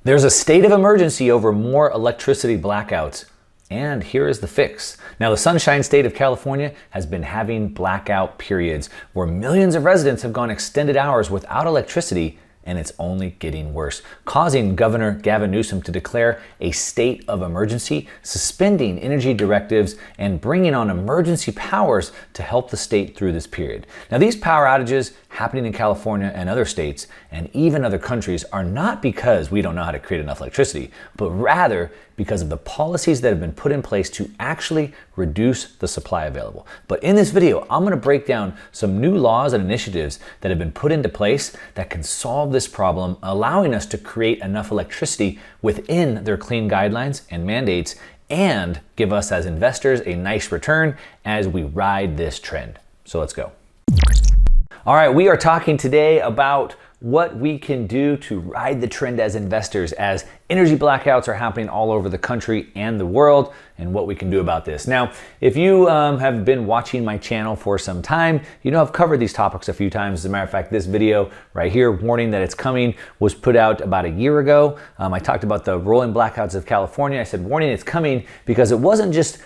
There's a state of emergency over more electricity blackouts. And here is the fix. Now, the Sunshine State of California has been having blackout periods where millions of residents have gone extended hours without electricity, and it's only getting worse, causing Governor Gavin Newsom to declare a state of emergency, suspending energy directives and bringing on emergency powers to help the state through this period. Now, these power outages happening in California and other states and even other countries are not because we don't know how to create enough electricity, but rather because of the policies that have been put in place to actually reduce the supply available. But in this video, I'm going to break down some new laws and initiatives that have been put into place that can solve this problem, allowing us to create enough electricity within their clean guidelines and mandates and give us as investors a nice return as we ride this trend. So let's go. All right, we are talking today about what we can do to ride the trend as investors as energy blackouts are happening all over the country and the world, and what we can do about this. Now, if you have been watching my channel for some time, you know I've covered these topics a few times. As a matter of fact, this video right here, warning that it's coming, was put out about a year ago. I talked about the rolling blackouts of California. I said, warning, it's coming, because it wasn't just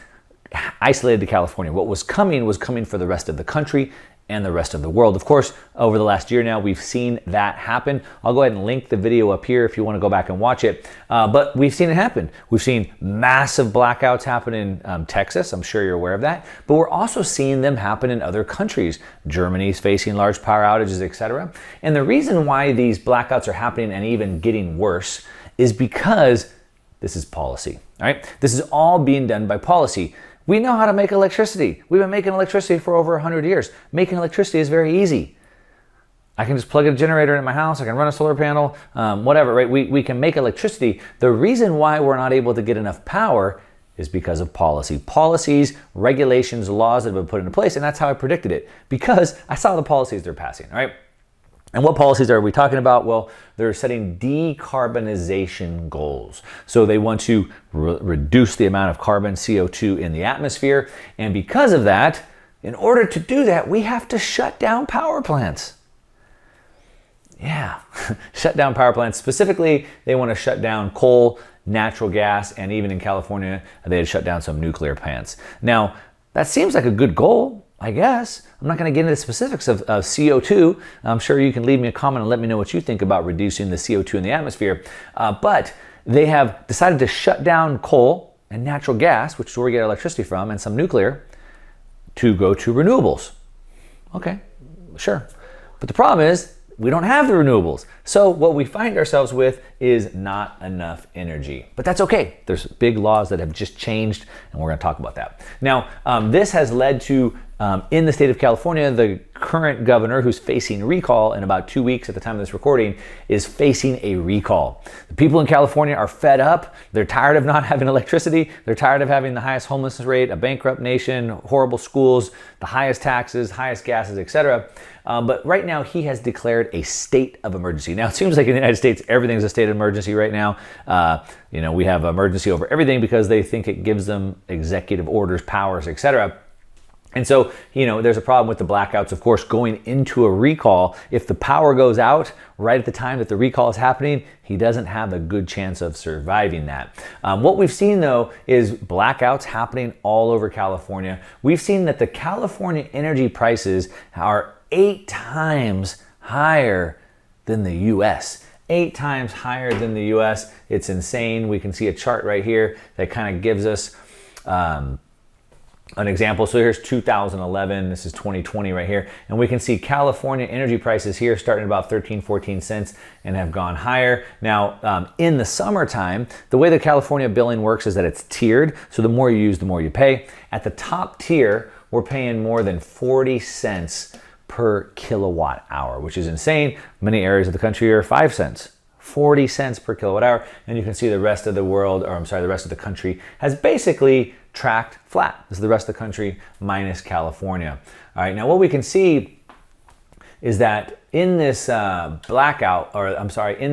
isolated to California. What was coming for the rest of the country and the rest of the world. Of course, over the last year now, we've seen that happen. I'll go ahead and link the video up here if you want to go back and watch it. But we've seen it happen. We've seen massive blackouts happen in Texas. I'm sure you're aware of that. But we're also seeing them happen in other countries. Germany's facing large power outages, etc. And the reason why these blackouts are happening and even getting worse is because this is policy. All right? This is all being done by policy. We know how to make electricity. We've been making electricity for over 100 years. Making electricity is very easy. I can just plug a generator in my house. I can run a solar panel, whatever, right? We can make electricity. The reason why we're not able to get enough power is because of policy. Policies, regulations, laws that have been put into place, and that's how I predicted it, because I saw the policies they're passing, all right? And what policies are we talking about? Well, they're setting decarbonization goals. So they want to reduce the amount of carbon, CO2 in the atmosphere. And because of that, in order to do that, we have to shut down power plants. Yeah, shut down power plants. Specifically, they want to shut down coal, natural gas, and even in California, they had shut down some nuclear plants. Now, that seems like a good goal, I guess. I'm not going to get into the specifics of CO2. I'm sure you can leave me a comment and let me know what you think about reducing the CO2 in the atmosphere. But they have decided to shut down coal and natural gas, which is where we get electricity from, and some nuclear, to go to renewables. Okay, sure. But the problem is, we don't have the renewables. So what we find ourselves with is not enough energy. But that's okay. There's big laws that have just changed, and we're going to talk about that. Now, this has led to, in the state of California, the current governor, who's facing recall in about 2 weeks at the time of this recording, is facing a recall. The people in California are fed up. They're tired of not having electricity. They're tired of having the highest homelessness rate, a bankrupt nation, horrible schools, the highest taxes, highest gases, etc. But right now, he has declared a state of emergency. Now, it seems like in the United States, everything's a state of emergency right now. We have emergency over everything because they think it gives them executive orders, powers, etc. And so, there's a problem with the blackouts, of course, going into a recall. If the power goes out right at the time that the recall is happening, he doesn't have a good chance of surviving that. What we've seen, though, is blackouts happening all over California. We've seen that the California energy prices are 8 times higher than the U.S. 8 times higher than the U.S. It's insane. We can see a chart right here that kind of gives us an example. So here's 2011, this is 2020 right here. And we can see California energy prices here starting at about 13, 14 cents and have gone higher. Now, in the summertime, the way the California billing works is that it's tiered. So the more you use, the more you pay. At the top tier, we're paying more than 40 cents per kilowatt hour, which is insane. Many areas of the country are 5 cents. 40 cents per kilowatt hour. And you can see the rest of the world, the rest of the country has basically tracked flat. This is the rest of the country minus California. All right, now what we can see is that in this in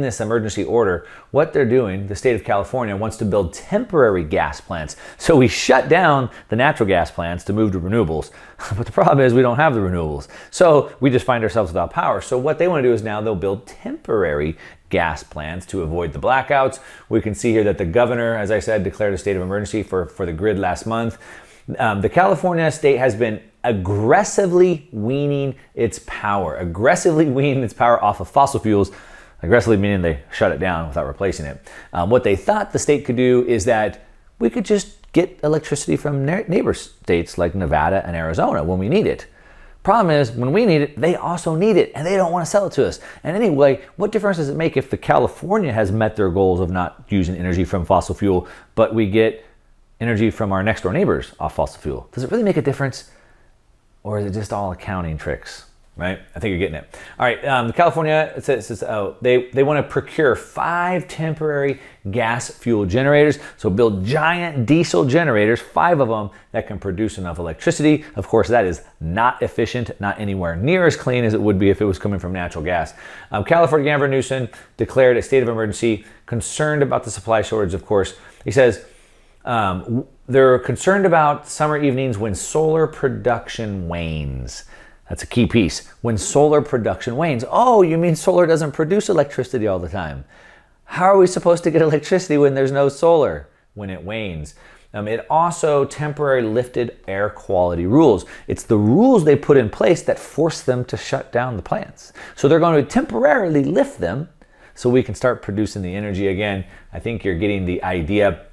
this emergency order, what they're doing, the state of California wants to build temporary gas plants. So we shut down the natural gas plants to move to renewables. But the problem is we don't have the renewables. So we just find ourselves without power. So what they want to do is now they'll build temporary gas plants to avoid the blackouts. We can see here that the governor, as I said, declared a state of emergency for the grid last month. The California state has been aggressively weaning its power off of fossil fuels, aggressively meaning they shut it down without replacing it. What they thought the state could do is that we could just get electricity from neighbor states like Nevada and Arizona when we need it. Problem is, when we need it, they also need it, and they don't want to sell it to us. And anyway, what difference does it make if the California has met their goals of not using energy from fossil fuel, but we get energy from our next door neighbors off fossil fuel? Does it really make a difference? Or is it just all accounting tricks, right? I think you're getting it. All right, California, it says they want to procure 5 temporary gas fuel generators. So build giant diesel generators, 5 of them, that can produce enough electricity. Of course, that is not efficient, not anywhere near as clean as it would be if it was coming from natural gas. California Governor Newsom declared a state of emergency, concerned about the supply shortage, of course. He says, they're concerned about summer evenings when solar production wanes. That's a key piece. When solar production wanes. Oh, you mean solar doesn't produce electricity all the time? How are we supposed to get electricity when there's no solar? When it wanes. It also temporarily lifted air quality rules. It's the rules they put in place that force them to shut down the plants. So they're going to temporarily lift them so we can start producing the energy again. I think you're getting the idea.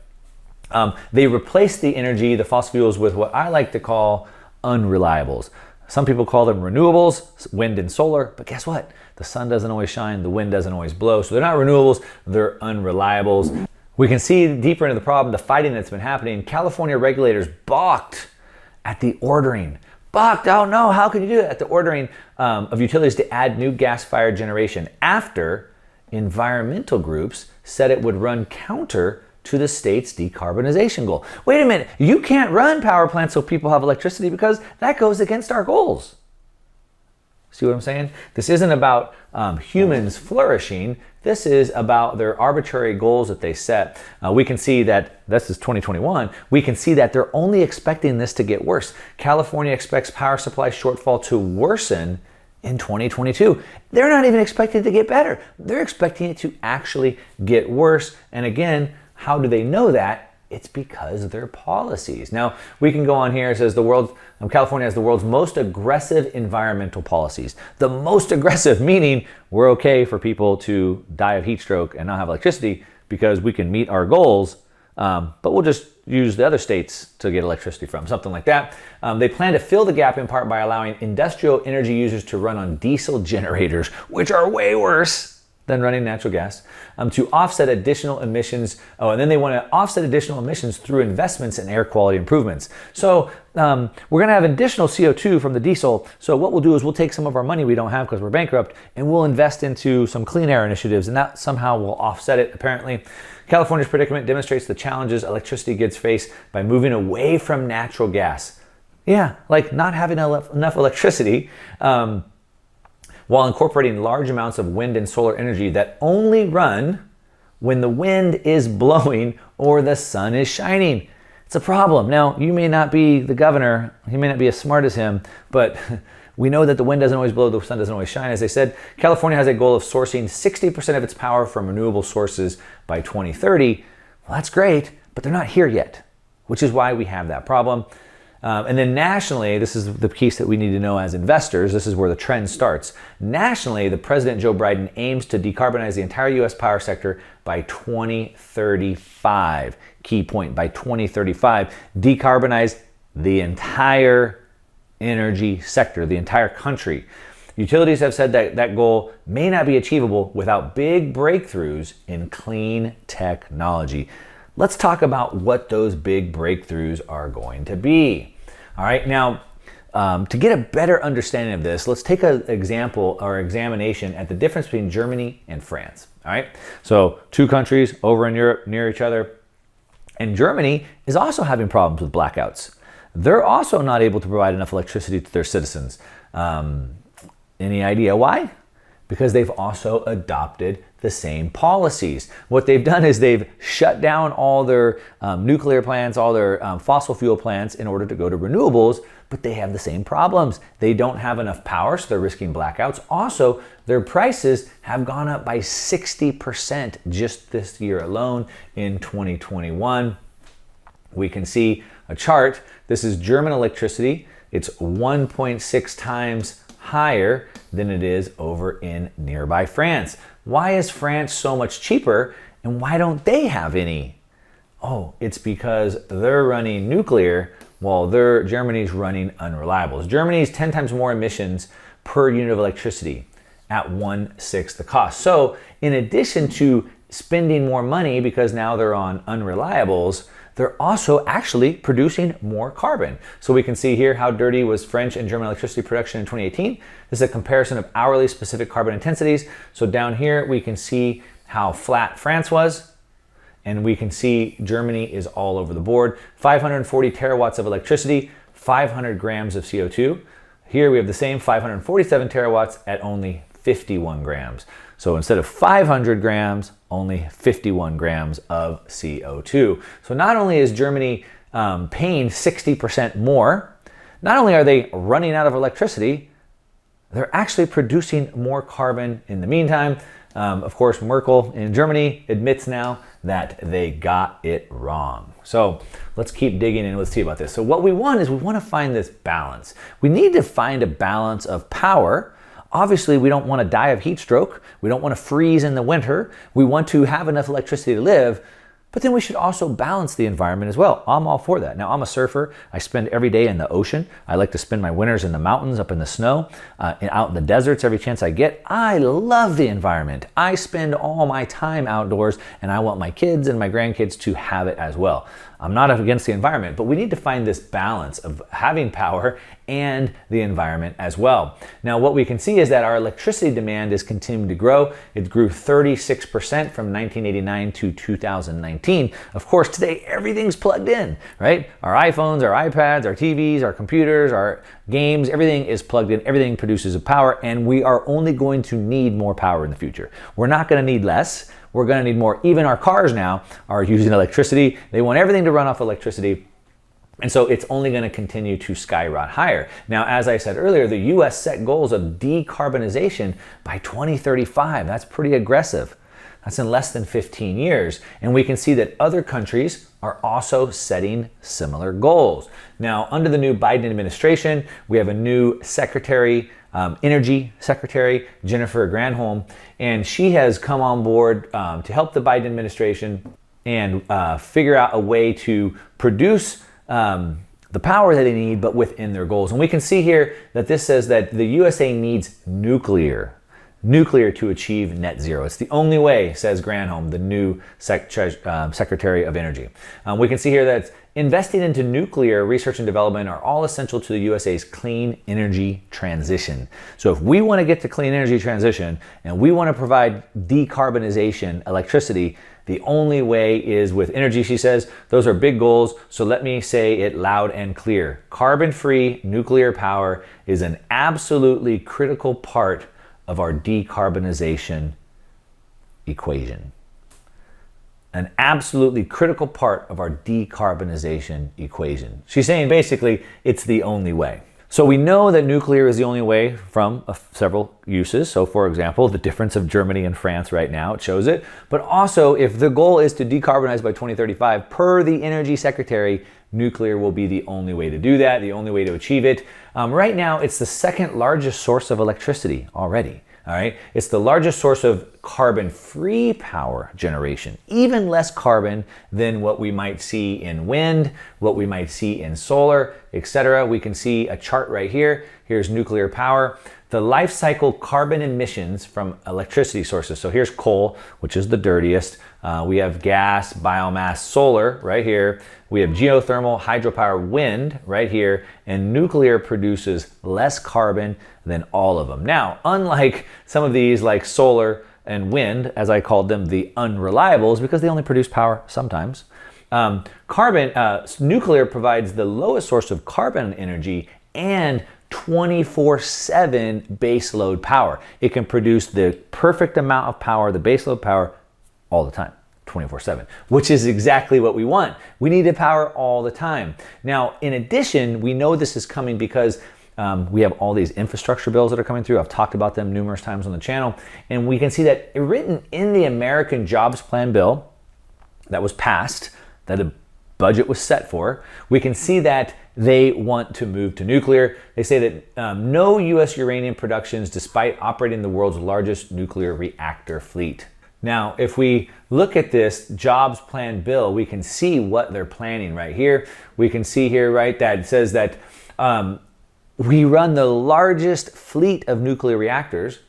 They replaced the energy, the fossil fuels, with what I like to call unreliables. Some people call them renewables, wind and solar, but guess what? The sun doesn't always shine, the wind doesn't always blow, so they're not renewables, they're unreliables. We can see deeper into the problem, the fighting that's been happening. California regulators balked at the ordering. Balked, oh no, how can you do that? At the ordering of utilities to add new gas-fired generation after environmental groups said it would run counter to the state's decarbonization goal. Wait a minute, you can't run power plants so people have electricity because that goes against our goals. See what I'm saying? This isn't about humans flourishing. This is about their arbitrary goals that they set. We can see that, this is 2021, we can see that they're only expecting this to get worse. California expects power supply shortfall to worsen in 2022. They're not even expecting it to get better. They're expecting it to actually get worse. And again, how do they know that? It's because of their policies. Now, we can go on here. It says California has the world's most aggressive environmental policies. The most aggressive, meaning we're okay for people to die of heat stroke and not have electricity because we can meet our goals, but we'll just use the other states to get electricity from, something like that. They plan to fill the gap in part by allowing industrial energy users to run on diesel generators, which are way worse than running natural gas, to offset additional emissions. Oh, and then they want to offset additional emissions through investments in air quality improvements. So we're going to have additional CO2 from the diesel. So what we'll do is we'll take some of our money we don't have because we're bankrupt, and we'll invest into some clean air initiatives, and that somehow will offset it, apparently. California's predicament demonstrates the challenges electricity grids face by moving away from natural gas. Yeah, like not having enough electricity, while incorporating large amounts of wind and solar energy that only run when the wind is blowing or the sun is shining. It's a problem. Now, you may not be the governor, he may not be as smart as him, but we know that the wind doesn't always blow, the sun doesn't always shine. As I said, California has a goal of sourcing 60% of its power from renewable sources by 2030. Well, that's great, but they're not here yet, which is why we have that problem. And then nationally, this is the piece that we need to know as investors. This is where the trend starts. Nationally, the President Joe Biden aims to decarbonize the entire U.S. power sector by 2035. Key point, by 2035, decarbonize the entire energy sector, the entire country. Utilities have said that that goal may not be achievable without big breakthroughs in clean technology. Let's talk about what those big breakthroughs are going to be. All right, now, to get a better understanding of this, let's take an example or examination at the difference between Germany and France. All right, so 2 countries over in Europe near each other. And Germany is also having problems with blackouts. They're also not able to provide enough electricity to their citizens. Any idea why? Because they've also adopted the same policies. What they've done is they've shut down all their nuclear plants, all their fossil fuel plants in order to go to renewables, but they have the same problems. They don't have enough power, so they're risking blackouts. Also, their prices have gone up by 60% just this year alone in 2021. We can see a chart. This is German electricity. It's 1.6 times higher than it is over in nearby France. Why is France so much cheaper and why don't they have any? Oh, it's because they're running nuclear while Germany's running unreliables. Germany's 10 times more emissions per unit of electricity at 1/6 the cost. So in addition to spending more money because now they're on unreliables, they're also actually producing more carbon. So we can see here how dirty was French and German electricity production in 2018. This is a comparison of hourly specific carbon intensities. So down here we can see how flat France was, and we can see Germany is all over the board. 540 terawatts of electricity, 500 grams of CO2. Here we have the same 547 terawatts at only 51 grams. So instead of 500 grams, only 51 grams of CO2. So not only is Germany paying 60% more, not only are they running out of electricity, they're actually producing more carbon in the meantime. Of course, Merkel in Germany admits now that they got it wrong. So let's keep digging in. Let's see about this. So what we want is we want to find this balance. We need to find a balance of power. Obviously, we don't want to die of heat stroke. We don't want to freeze in the winter. We want to have enough electricity to live, but then we should also balance the environment as well. I'm all for that. Now, I'm a surfer. I spend every day in the ocean. I like to spend my winters in the mountains, up in the snow, out in the deserts every chance I get. I love the environment. I spend all my time outdoors, and I want my kids and my grandkids to have it as well. I'm not against the environment, but we need to find this balance of having power and the environment as well. Now, what we can see is that our electricity demand is continuing to grow. It grew 36% from 1989 to 2019. Of course, today everything's plugged in, right? Our iPhones, our iPads, our TVs, our computers, our games, everything is plugged in. Everything produces power, and we are only going to need more power in the future. We're not going to need less. We're going to need more. Even our cars now are using electricity. They want everything to run off electricity. And so it's only going to continue to skyrocket higher. Now, as I said earlier, the US set goals of decarbonization by 2035. That's pretty aggressive. That's in less than 15 years. And we can see that other countries are also setting similar goals. Now, under the new Biden administration, we have a new Energy Secretary, Jennifer Granholm, and she has come on board to help the Biden administration and figure out a way to produce the power that they need, but within their goals. And we can see here that this says that the USA needs nuclear to achieve net zero. It's the only way, says Granholm, the new Secretary of Energy. We can see here that investing into nuclear research and development are all essential to the USA's clean energy transition. So if we want to get to clean energy transition and we want to provide decarbonization electricity, the only way is with energy, she says. Those are big goals, so let me say it loud and clear. Carbon-free nuclear power is an absolutely critical part of our decarbonization equation. An absolutely critical part of our decarbonization equation. She's saying basically it's the only way. So we know that nuclear is the only way from several uses. So for example, the difference of Germany and France right now, it shows it. But also, if the goal is to decarbonize by 2035, per the Energy Secretary, nuclear will be the only way to do that, the only way to achieve it. Right now, it's the second largest source of electricity already. All right, it's the largest source of carbon-free power generation, even less carbon than what we might see in wind, what we might see in solar, etc. We can see a chart right here. Here's nuclear power. The life cycle carbon emissions from electricity sources. So here's coal, which is the dirtiest. We have gas, biomass, solar right here. We have geothermal, hydropower, wind right here, and nuclear produces less carbon than all of them. Now, unlike some of these like solar and wind, as I called them, the unreliables, because they only produce power sometimes, nuclear provides the lowest source of carbon energy and 24/7 baseload power. It can produce the perfect amount of power, the baseload power, all the time, 24/7, which is exactly what we want. We need the power all the time. Now, in addition, we know this is coming because we have all these infrastructure bills that are coming through. I've talked about them numerous times on the channel, and we can see that written in the American Jobs Plan bill that was passed, that a budget was set for, we can see that they want to move to nuclear. They say that no U.S. uranium productions despite operating the world's largest nuclear reactor fleet. Now, if we look at this Jobs Plan bill, we can see what they're planning right here. We can see here, right, that it says that we run the largest fleet of nuclear reactors,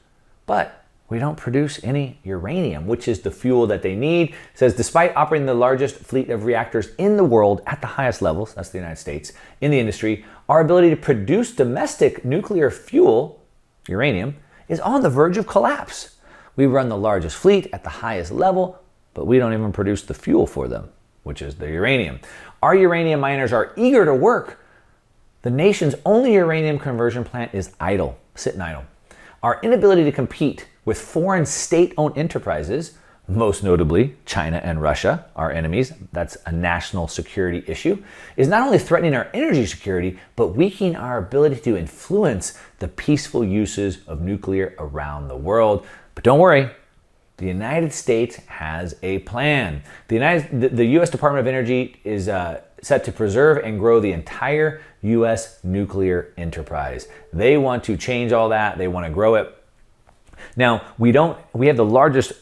but we don't produce any uranium, which is the fuel that they need. It says, despite operating the largest fleet of reactors in the world at the highest levels, that's the United States, in the industry, our ability to produce domestic nuclear fuel, uranium, is on the verge of collapse. We run the largest fleet at the highest level, but we don't even produce the fuel for them, which is the uranium. Our uranium miners are eager to work. The nation's only uranium conversion plant is idle, sitting idle. Our inability to compete with foreign state-owned enterprises, most notably China and Russia, our enemies, that's a national security issue, is not only threatening our energy security, but weakening our ability to influence the peaceful uses of nuclear around the world. But don't worry, the United States has a plan. The U.S. Department of Energy is set to preserve and grow the entire U.S. nuclear enterprise. They want to change all that. They want to grow it. Now, we have the largest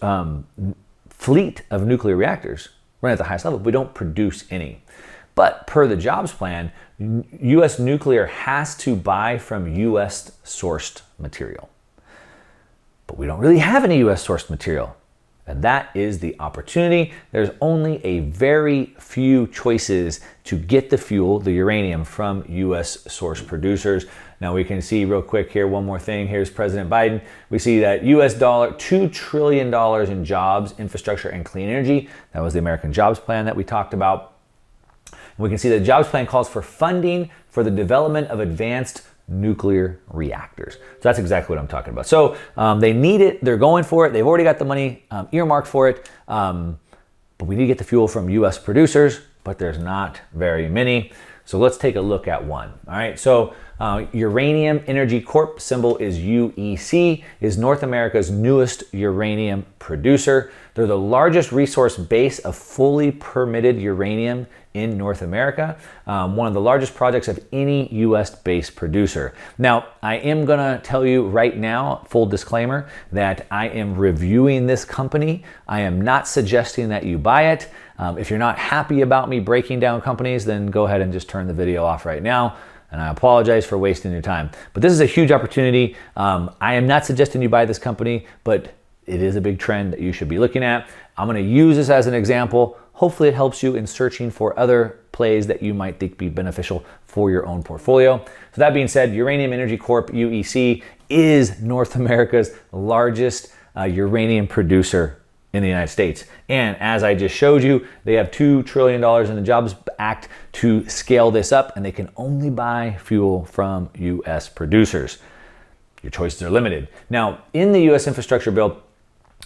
fleet of nuclear reactors run at the highest level, but we don't produce any. But per the Jobs Plan, U.S. nuclear has to buy from U.S. sourced material. But we don't really have any U.S. sourced material. And that is the opportunity. There's only a very few choices to get the fuel, the uranium, from U.S. source producers. Now we can see real quick here, one more thing. Here's President Biden. We see that $2 trillion in jobs, infrastructure, and clean energy. That was the American Jobs Plan that we talked about. We can see the Jobs Plan calls for funding for the development of advanced nuclear reactors. So that's exactly what I'm talking about. So they need it. They're going for it. They've already got the money earmarked for it. But we need to get the fuel from U.S. producers, but there's not very many. So let's take a look at one. All right. So Uranium Energy Corp, symbol is UEC, is North America's newest uranium producer. They're the largest resource base of fully permitted uranium in North America, one of the largest projects of any US-based producer. Now, I am gonna tell you right now, full disclaimer, that I am reviewing this company. I am not suggesting that you buy it. If you're not happy about me breaking down companies, then go ahead and just turn the video off right now. And I apologize for wasting your time. But this is a huge opportunity. I am not suggesting you buy this company, but it is a big trend that you should be looking at. I'm gonna use this as an example. Hopefully it helps you in searching for other plays that you might think be beneficial for your own portfolio. So that being said, Uranium Energy Corp, UEC, is North America's largest uranium producer in the United States. And as I just showed you, they have $2 trillion in the Jobs Act to scale this up, and they can only buy fuel from US producers. Your choices are limited. Now, in the US infrastructure bill,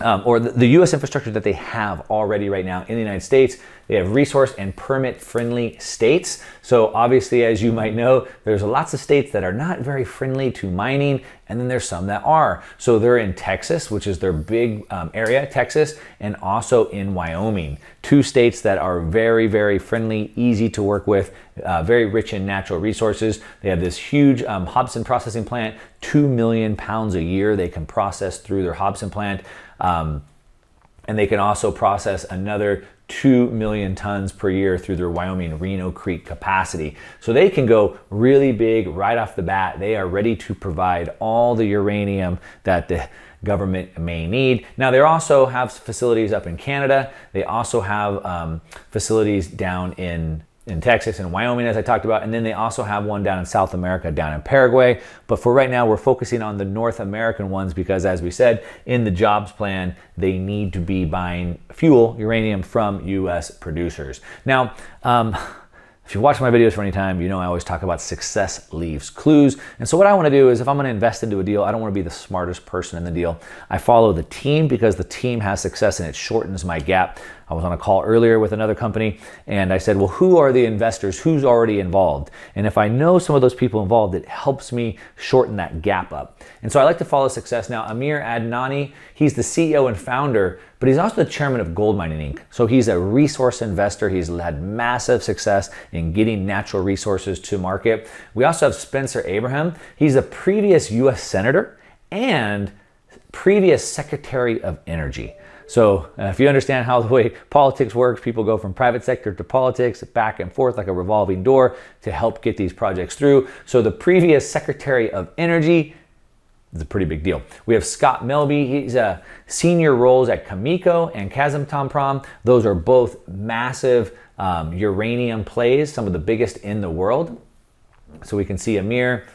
or the U.S. infrastructure that they have already right now in the United States, they have resource and permit friendly states. So obviously, as you might know, there's lots of states that are not very friendly to mining, and then there's some that are. So they're in Texas, which is their big area, Texas, and also in Wyoming. Two states that are very, very friendly, easy to work with, very rich in natural resources. They have this huge Hobson processing plant, 2 million pounds a year they can process through their Hobson plant. And they can also process another 2 million tons per year through their Wyoming Reno Creek capacity. So they can go really big right off the bat. They are ready to provide all the uranium that the government may need. Now, they also have facilities up in Canada. They also have facilities down in Texas and Wyoming, as I talked about, and then they also have one down in South America, down in Paraguay. But for right now, we're focusing on the North American ones because, as we said, in the Jobs Plan, they need to be buying fuel, uranium, from U.S. producers. Now, If you watch my videos for any time, you know I always talk about success leaves clues. And so what I want to do is if I'm going to invest into a deal, I don't want to be the smartest person in the deal. I follow the team because the team has success and it shortens my gap. I was on a call earlier with another company and I said, well, who are the investors? Who's already involved? And if I know some of those people involved, it helps me shorten that gap up. And so I like to follow success. Now, Amir Adnani, he's the CEO and founder, but he's also the chairman of Gold Mining Inc. So he's a resource investor. He's had massive success in getting natural resources to market. We also have Spencer Abraham. He's a previous US Senator and previous Secretary of Energy. So if you understand how the way politics works, people go from private sector to politics, back and forth like a revolving door to help get these projects through. So the previous Secretary of Energy is a pretty big deal. We have Scott Melby. He's a senior roles at Cameco and Kazatomprom. Those are both massive uranium plays, some of the biggest in the world. So we can see Amir,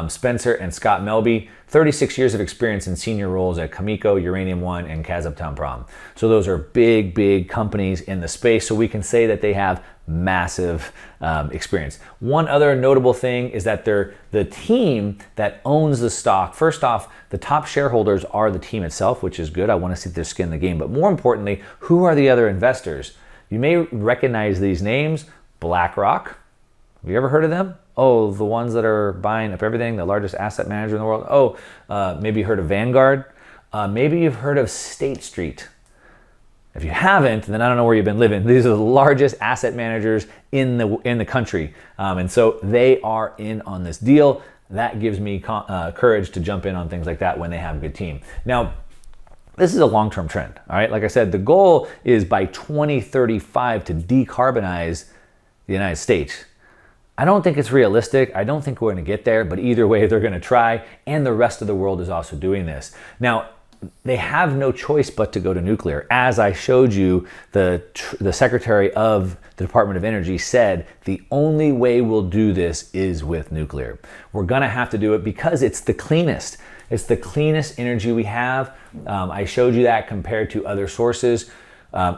Spencer, and Scott Melby, 36 years of experience in senior roles at Cameco, Uranium One, and Kazatomprom. So those are big, big companies in the space. So we can say that they have massive experience. One other notable thing is that they're the team that owns the stock. First off, the top shareholders are the team itself, which is good. I want to see their skin in the game. But more importantly, who are the other investors? You may recognize these names. BlackRock. Have you ever heard of them? Oh, the ones that are buying up everything, the largest asset manager in the world. Oh, maybe you heard of Vanguard. Maybe you've heard of State Street. If you haven't, then I don't know where you've been living. These are the largest asset managers in the country. And so they are in on this deal. That gives me courage to jump in on things like that when they have a good team. Now, this is a long-term trend, all right? Like I said, the goal is by 2035 to decarbonize the United States. I don't think it's realistic. I don't think we're going to get there, but either way, they're going to try, and the rest of the world is also doing this. Now, they have no choice but to go to nuclear. As I showed you, the Secretary of the Department of Energy said the only way we'll do this is with nuclear. We're going to have to do it because it's the cleanest. It's the cleanest energy we have. I showed you that compared to other sources.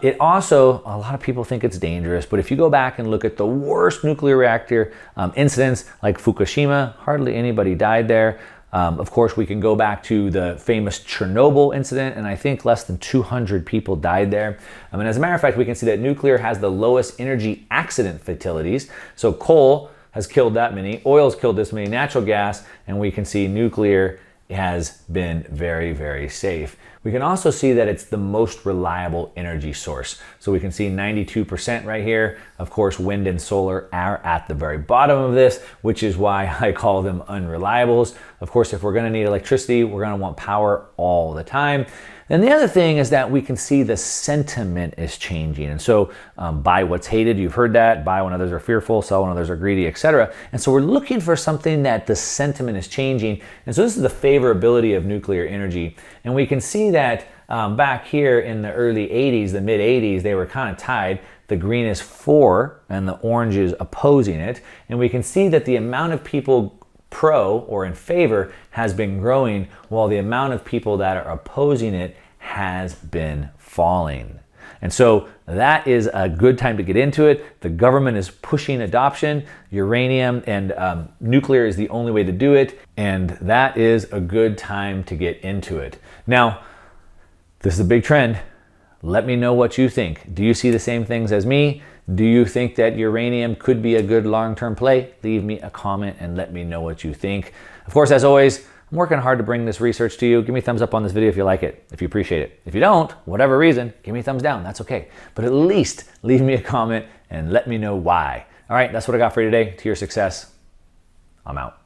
It also, a lot of people think it's dangerous, but if you go back and look at the worst nuclear reactor incidents like Fukushima, hardly anybody died there. Of course, we can go back to the famous Chernobyl incident, and I think less than 200 people died there. And as a matter of fact, we can see that nuclear has the lowest energy accident fatalities. So coal has killed that many, oil's killed this many, natural gas, and we can see nuclear has been very, very safe. We can also see that it's the most reliable energy source. So we can see 92% right here. Of course, wind and solar are at the very bottom of this, which is why I call them unreliables. Of course, if we're gonna need electricity, we're gonna want power all the time. And the other thing is that we can see the sentiment is changing. And so buy what's hated, you've heard that, buy when others are fearful, sell when others are greedy, etc. And so we're looking for something that the sentiment is changing. And so this is the favorability of nuclear energy. And we can see that back here in the early 80s, the mid 80s, they were kind of tied. The green is for and the orange is opposing it. And we can see that the amount of people pro or in favor has been growing while the amount of people that are opposing it has been falling. And so that is a good time to get into it. The government is pushing adoption. Uranium and nuclear is the only way to do it. And that is a good time to get into it. Now, this is a big trend. Let me know what you think. Do you see the same things as me? Do you think that uranium could be a good long-term play? Leave me a comment and let me know what you think. Of course, as always, I'm working hard to bring this research to you. Give me a thumbs up on this video if you like it, if you appreciate it. If you don't, whatever reason, give me a thumbs down. That's okay. But at least leave me a comment and let me know why. All right, that's what I got for you today. To your success, I'm out.